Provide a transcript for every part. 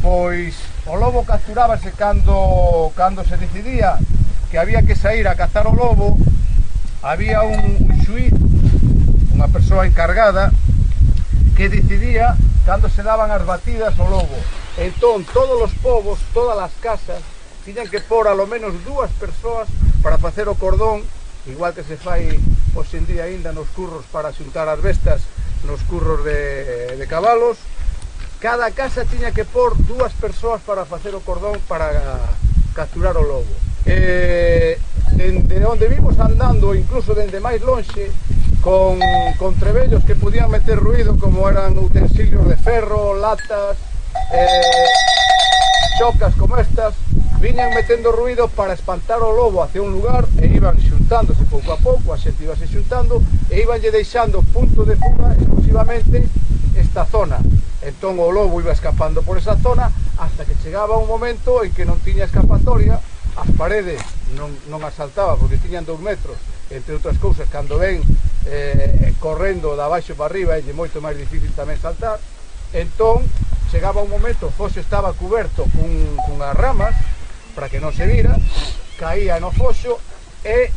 Pois o lobo capturábase cando se decidía que había que sair a cazar o lobo. Había un xuíz, unha persoa encargada, que decidía cando se daban as batidas ao lobo. Entón, todos os povos, todas as casas, tiñan que pôr alo menos 2 persoas para facer o cordón, igual que se fai hoxe en día aínda nos curros para xuntar as bestas, nos curros de cabalos. Cada casa tiña que pôr 2 persoas para facer o cordón para capturar o lobo. Dende onde vimos andando, incluso dende máis lonxe, con trebellos que podían meter ruido, como eran utensilios de ferro, latas, chocas como estas, viñan metendo ruido para espantar o lobo hacia un lugar, e iban xuntándose pouco a pouco, a xente ibase xuntando, e ibanlle deixando punto de fuga exclusivamente esta zona. Entón o lobo iba escapando por esa zona hasta que chegaba un momento en que non tiña escapatoria. As paredes non as saltaba porque tiñan 2 metros, entre outras cousas, cando ven correndo de abaixo para arriba é moito máis difícil tamén saltar. Entón chegaba un momento, o foxo estaba cuberto cunhas ramas para que non se vira, caía no foxo e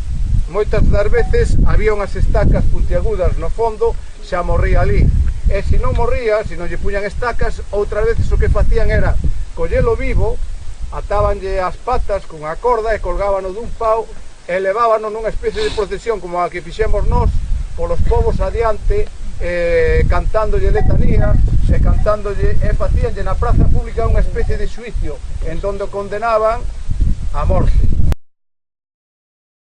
moitas das veces había unhas estacas puntiagudas no fondo, xa morría ali. E se non morría, se non lle puñan estacas, outras veces o que facían era collelo vivo, atábanlle as patas con a corda e colgábano dun pau e levábano nunha especie de procesión como a que fixemos nós polos povos adiante, cantándolle letanías e cantándolle, e facíanlle na praza pública unha especie de xuicio en donde o condenaban a morte.